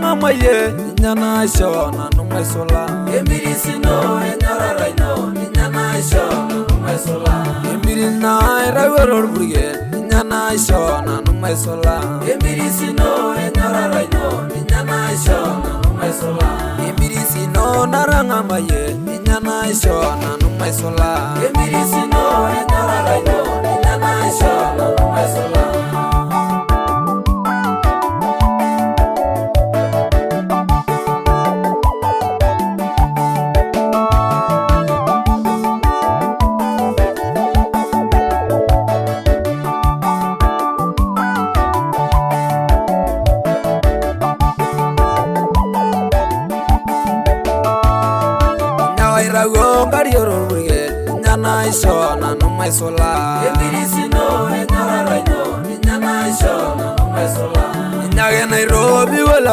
naranga maye nyana shona numai sola Emirisi no enyarara no nyana shona numai sola Emirina rawero burge nyana shona numai sola Emirisi no enyarara no nyana shona numai sola Emirisi no naranga maye nyana shona numai sola Emirisi no enyarara no nyana shona numai sola Rago garioro burge nyana shona numai sola Emirisi no enyarara no nyana shona numai sola Nyage Nairobi wala